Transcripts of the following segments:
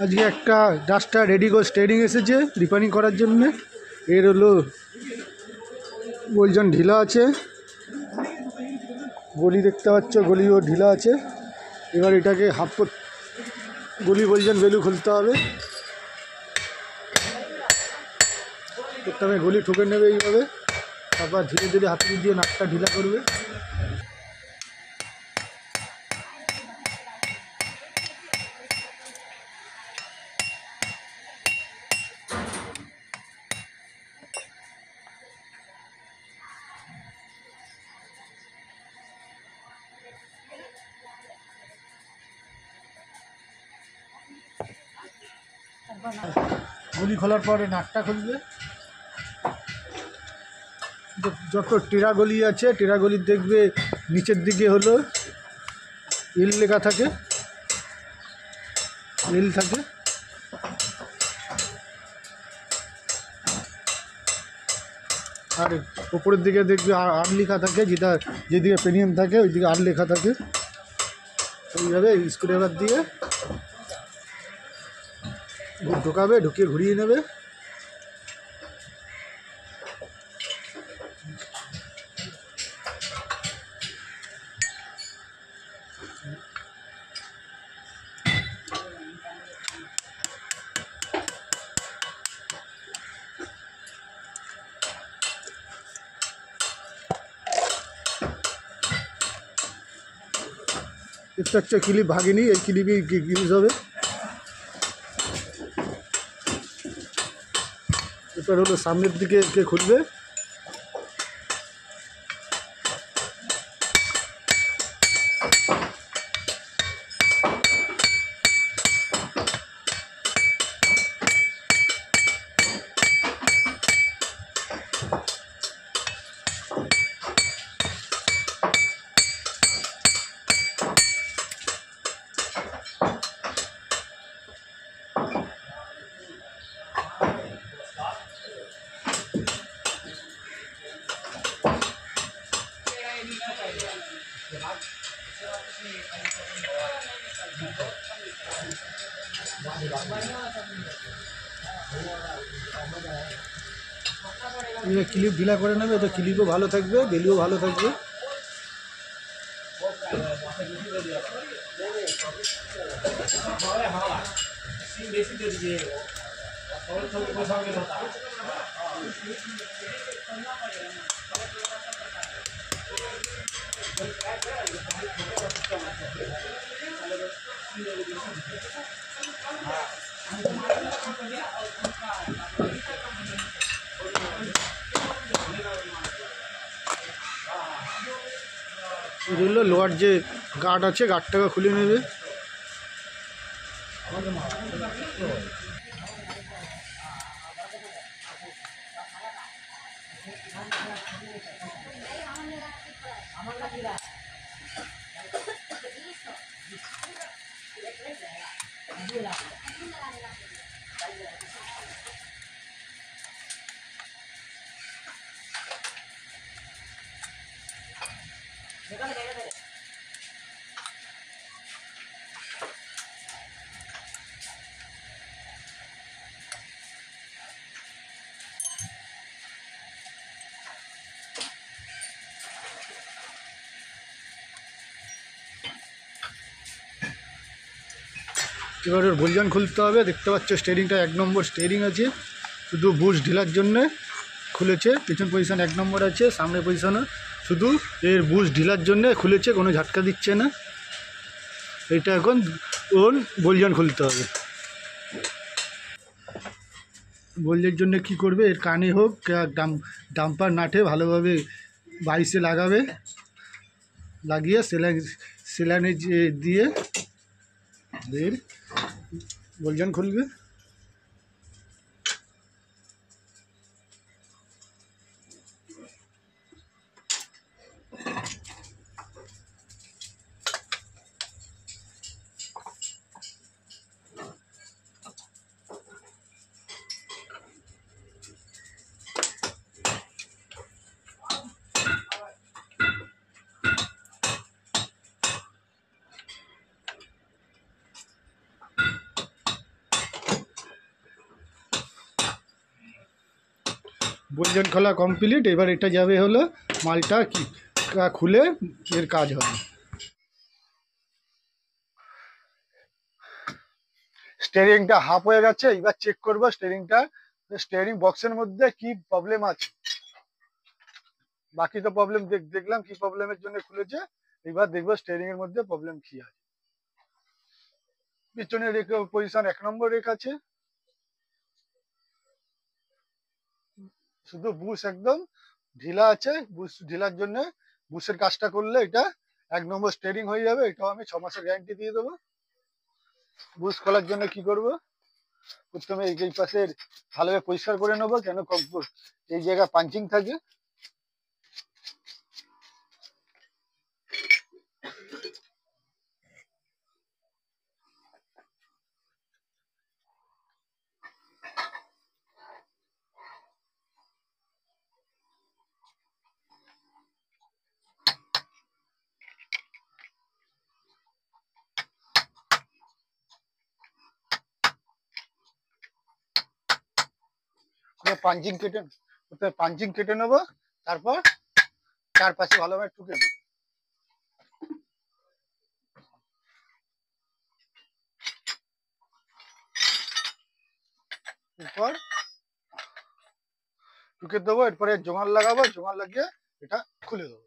আজকে একটা duster রেডিগো stirring এসেছে রিপেয়ারিং করার জন্য। এর হলো বলজন ঢিলা আছে, গলি দেখতে পাচ্ছ, গলিও ঢিলা আছে। এবার এটাকে গলি বলছেন বেলু খুলতে হবে। প্রথমে গলি ঠুকে নেবে এইভাবে, তারপর ধীরে ধীরে হাতুড়ি দিয়ে নাটটা ঢিলা করবে। গলি খোলার পরে নাটটা খুলবে। যত টেরা গলি আছে, টেরা গলির দেখবে নিচের দিকে হলো এল লেখা থাকে, এল থাকে। আর ওপরের দিকে দেখবে আর লেখা থাকে, যেদিকে পেনিয়াম থাকে ওইদিকে আর লেখা থাকে। এইভাবে স্ক্রুড্রাইভার দিয়ে ঢোকাবে, ঢুকিয়ে ঘুরিয়ে নেবে। একটা ক্লিপ ভাগেনি, এই ক্লিপই ইউজ হবে। এবার হলো সামনের দিকে খুলবে। ক্লিপ ঢিলা করে নেবে, তো ক্লিপও ভালো থাকবে, বেলিও ভালো থাকবে। এগুলো লোহার যে গার্ড আছে, গার্ডটাকে খুলে নেবে। এবার ওর বলজান খুলতে হবে। দেখতে পাচ্ছ স্টিয়ারিংটা 1 নম্বর স্টিয়ারিং আছে, শুধু বুশ ঢিলার জন্যে খুলেছে। পিছন পজিশন 1 নম্বর আছে, সামনে পজিশনও শুধু এর বুশ ঢিলার জন্যে খুলেছে, কোনো ঝাটকা দিচ্ছে না। এটা এখন ওর বলজান খুলতে হবে। বলজের জন্য কি করবে, এর কানে হোক ডাম্পার নাটে ভালোভাবে 22-এ লাগাবে, লাগিয়ে সেলানে দিয়ে এর বলজান খুলবে। বলজন খোলা কমপ্লিট। এবার এটা যাবে হলো মালটা কি খুলে এর কাজ হবে। স্টিয়ারিংটা হাফ হয়ে গেছে, এবার চেক করবো স্টিয়ারিংটা, স্টিয়ারিং বক্সের মধ্যে কি প্রবলেম আছে। বাকি তো প্রবলেম দেখলাম কি প্রবলেমের জন্য খুলেছে, এবার দেখবো স্টিয়ারিং এর মধ্যে প্রবলেম কি আছে। পিছনে রেখে পজিশন 1 নম্বর রেক আছে, শুধু বুশ একদম ঢিলা আছে। বুশ ঢিলার জন্য বুশের কাজটা করলে এটা 1 নম্বর স্টিয়ারিং হয়ে যাবে। এটাও আমি 6 মাসের গ্যারান্টি দিয়ে দেবো। বুশ খোলার জন্য কি করব, প্রথমে এই পাশের ভালোভাবে পরিষ্কার করে নেবো, কেন এই জায়গায় পাঞ্চিং থাকে। পাঞ্চিং কেটে নেবো, তারপর চারপাশে ভালোভাবে ঠুকে নেবো। এরপর ঠুকে দেবো, এরপরে জোঙাল লাগাবো, জোঙাল লাগিয়ে এটা খুলে দেবো।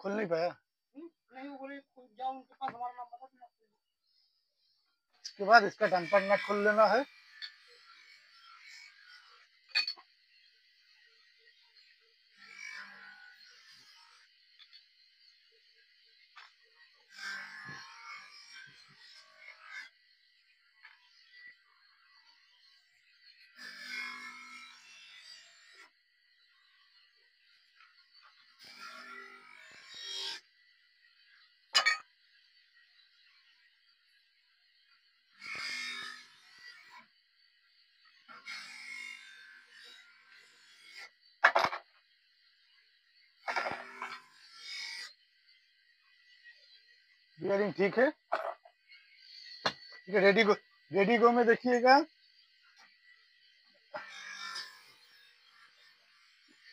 खोल नहीं पाया, इसके बाद इसका डंपर नट खोल लेना है। बियरिंग ठीक है, ठीक है। रेडी गो में देखिएगा,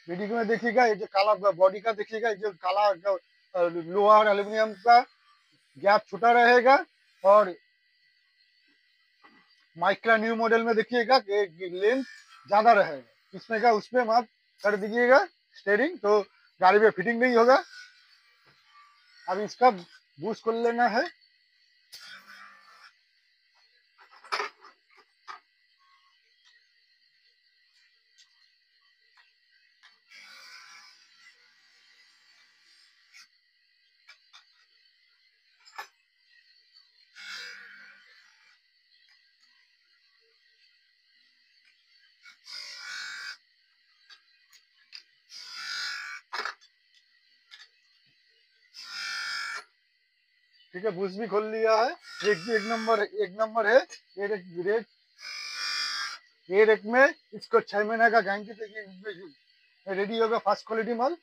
रेडी गो में देखिएगा, ये जो काला बॉडी का देखिएगा, ये जो काला लोहा और एल्यूमिनियम का गैप छोटा रहेगा। और माइक्रा न्यू मॉडल में देखिएगा कि लेंथ ज्यादा रहेगा, इसमें का उसमें मत कर दीजिएगा स्टीयरिंग, तो गाड़ी में फिटिंग नहीं होगा। अब इसका बूस्ट खोल लेना है। ठीक है, बूस्ट भी खोल लिया है। एक नंबर है। ये रेक ये रेक में इसको 6 महीने का गारंटी देगी, रेडी होगा फर्स्ट क्वालिटी माल।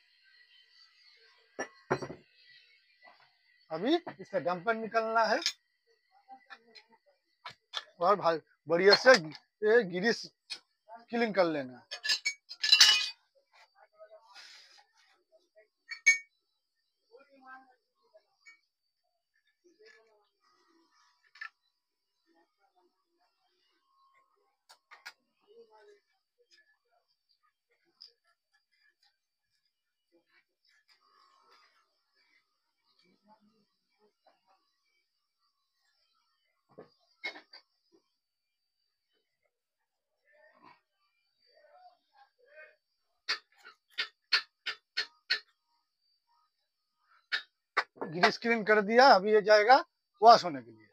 अभी इसका डंपर निकलना है और बढ़िया से ये गिरीस क्लीन कर लेना है। ग्रीस स्क्रीन कर दिया, अभी ये जाएगा वॉश होने के लिए।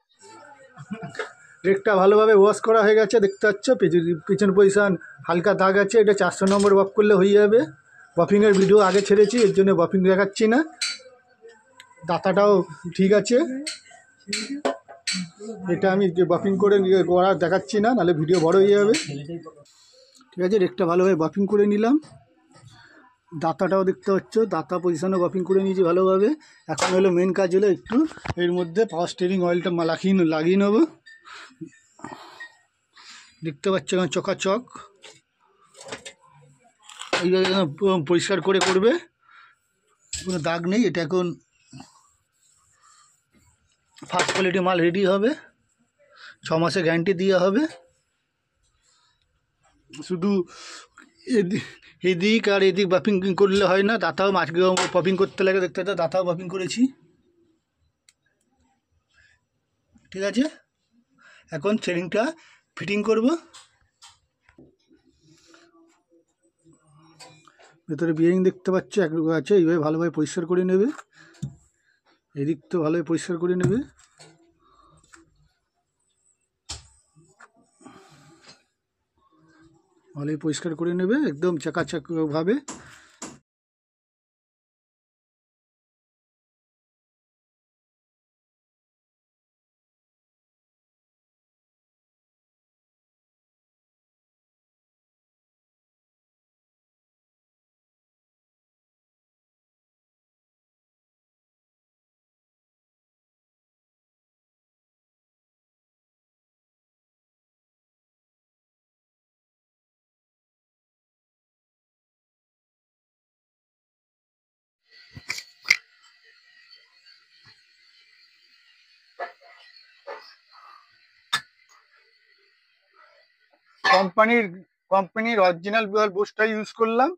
ব্রেকটা ভালোভাবে ওয়াশ করা হয়ে গেছে, দেখতে পাচ্ছ পিছন পজিশন হালকা দাগ আছে, এটা 400 নম্বর ওয়াপ করলে হয়ে যাবে। বাফিংয়ের ভিডিও আগে ছেড়েছি, এর জন্য বাফিং দেখাচ্ছি না। দাতাটাও ঠিক আছে, এটা আমি বাফিং করে করা দেখাচ্ছি না, নাহলে ভিডিও বড় হয়ে যাবে। ঠিক আছে, রেকটা ভালোভাবে বাফিং করে নিলাম। দাতাটাও দেখতে পাচ্ছ, দাতা পজিশনও বাফিং করে নিয়েছি ভালোভাবে। এখন হলো মেন কাজ হলো একটু এর মধ্যে পাওয়ার স্টিয়ারিং অয়েলটা লাগিয়ে নেবো। দেখতে পাচ্ছ এখন চকাচক, এইভাবে পরিষ্কার করে করবে, কোনো দাগ নেই। এটা এখন ফার্স্ট কোয়ালিটি মাল রেডি হবে, 6 মাসের গ্যারান্টি দেওয়া হবে। শুধু এদিক আর এদিক বাফিং করলে হয় না, দাতাও মাছকে বাফিং করতে লাগে। দেখতে পাচ্ছ দাতাও বাফিং করেছি। ঠিক আছে, এখন স্টিয়ারিংটা ফিটিং করব। ভেতরে বিয়ারিং দেখতে পাচ্ছ এক আছে, এইভাবে ভালোভাবে পরিষ্কার করে নেবে। এদিক তো ভালোভাবে পরিষ্কার করে নেবে। ভালোই পরিষ্কার করে নেবে একদম চাকাচাকভাবে। কোম্পানির অরিজিনাল বুশটা ইউজ করলাম,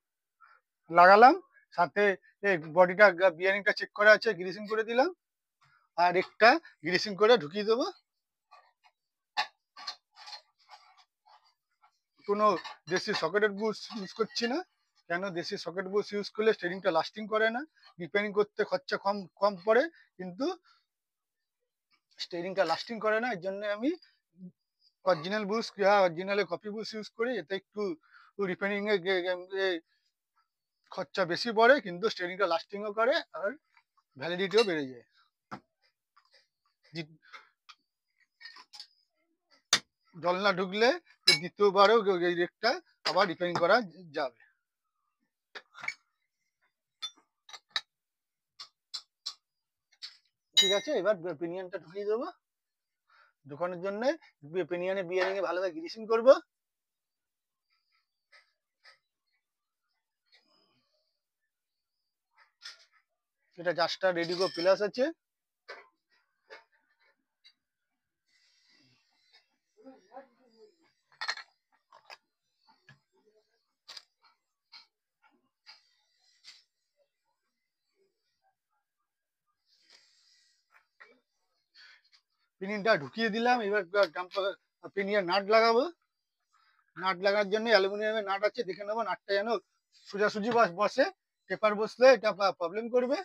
লাগালাম। সাথে বডিটা বিয়ারিংটা চেক করা আছে, গ্রিসিং করে দিলাম। আর একটা গ্রিসিং করে ঢুকিয়ে দেবো। কোনো দেশি সকেটের বুশ ইউজ করছি না, কেন দেশি সকেট বুশ ইউজ করলে স্টিয়ারিংটা লাস্টিং করে না, রিপেয়ারিং করতে খরচা কম কম পড়ে, কিন্তু স্টিয়ারিংটা লাস্টিং করে না। এর জন্য আমি অরিজিনাল বুশ অরিজিনালে কপি বুশ ইউজ করি। এতে একটু রিপেয়ারিং এ খরচা বেশি পড়ে, কিন্তু স্টিয়ারিংটা লাস্টিংও করে আর ভ্যালিডিটিও বেড়ে যায়। জল না ঢুকলে দ্বিতীয়বারও এই রেকটা আবার রিপেয়ারিং করা যাবে। ঠিক আছে, এবার পিনিয়নটা ঢুকিয়ে দেবো। ঢুকানোর জন্য পিনিয়নে বিয়ারিং এ ভালোভাবে গ্রিসিং করবো। এটা জাস্টটা রেডিগো প্লাস আছে। পিনিয়নটা ঢুকিয়ে দিলাম। এবার পিনিয়ন নাট লাগাবো। নাট লাগানোর জন্য অ্যালুমিনিয়ামের নাট আছে, দেখে নেবো নাটটা যেন সোজাসুজি বসে। পেপার বসলে এটা প্রবলেম করবে।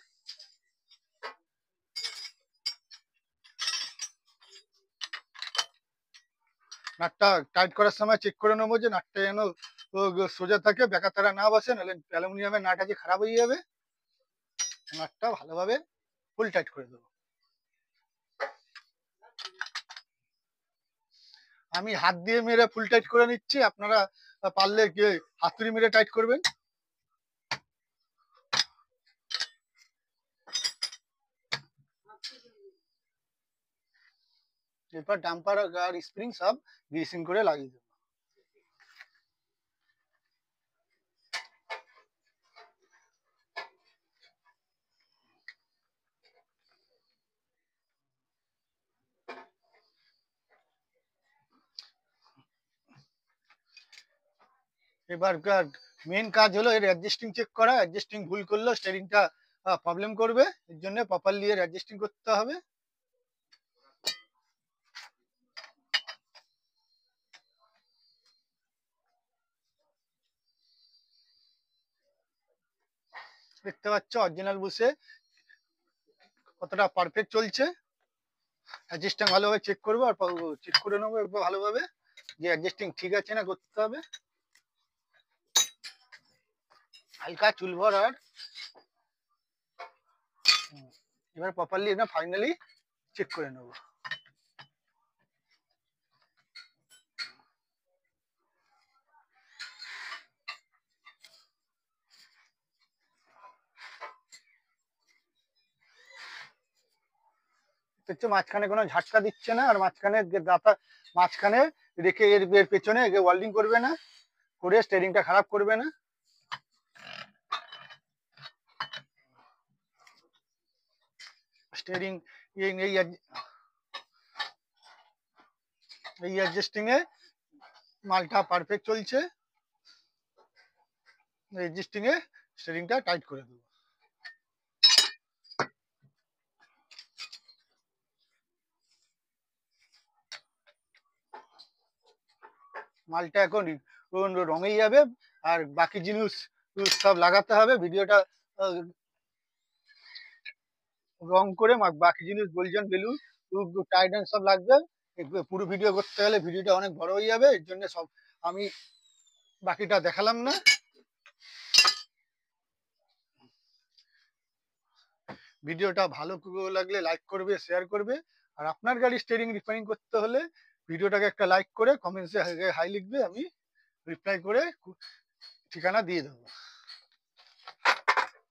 নাটটা টাইট করার সময় চেক করে নেবো যে নাটটা যেন সোজা থাকে, বেকা তারা না বসে, নাহলে অ্যালুমিনিয়ামের নাট আছে খারাপ হয়ে যাবে। নাটটা ভালোভাবে ফুল টাইট করে দেবো। আমি হাত দিয়ে মেরে ফুল টাইট করে নিচ্ছি, আপনারা পারলে হাতুড়ি মেরে টাইট করবেন। এরপর ডাম্পার আর স্প্রিং সব গ্রিসিং করে লাগিয়ে দেবো। এবার মেন কাজ হলো এর অ্যাডজাস্টিং চেক করা। অ্যাডজাস্টিং ভুল করলেও স্টিয়ারিংটা প্রবলেম করবে, এর জন্য প্রপারলি এর অ্যাডজাস্টিং করতে হবে। দেখতে পাচ্ছ অরিজিনাল বুশে কতটা পারফেক্ট চলছে। অ্যাডজাস্টিং ভালোভাবে চেক করবো আর চেক করে নেবো একবার ভালোভাবে যে অ্যাডজাস্টিং ঠিক আছে না, করতে হবে হালকা চুল ভর। আর এবার প্রপারলি এটা ফাইনালি চেক করে নেবো। হচ্ছে মাঝখানে কোনো ঝাটকা দিচ্ছে না, আর মাঝখানে দাতা মাঝখানে রেখে এর এর পেছনে ওয়েল্ডিং করবে না, করে স্টিয়ারিংটা খারাপ করবে না। স্টিয়ারিং এই এই অ্যাডজাস্টিং এ মালটা পারফেক্ট চলছে। অ্যাডজাস্টিং এ স্টিয়ারিংটা টাইট করে দেবো। মালটা এখন রঙেই যাবে, আর বাকি জিনিস সব লাগাতে হবে। ভিডিওটা রং করে বাকি জিনিস গোল্ডেন বেলুন টাইডেন সব লাগবে। পুরো ভিডিও করতে গেলে ভিডিওটা অনেক বড় হয়ে যাবে, এর জন্য সব আমি বাকিটা দেখালাম না। ভিডিওটা ভালো লাগলে লাইক করবে, শেয়ার করবে। আর আপনার গাড়ি স্টিয়ারিং রিপেয়ারিং করতে হলে ভিডিওটাকে একটা লাইক করে কমেন্টসে হাই লিখবে, আমি রিপ্লাই করে ঠিকানা দিয়ে দেবো।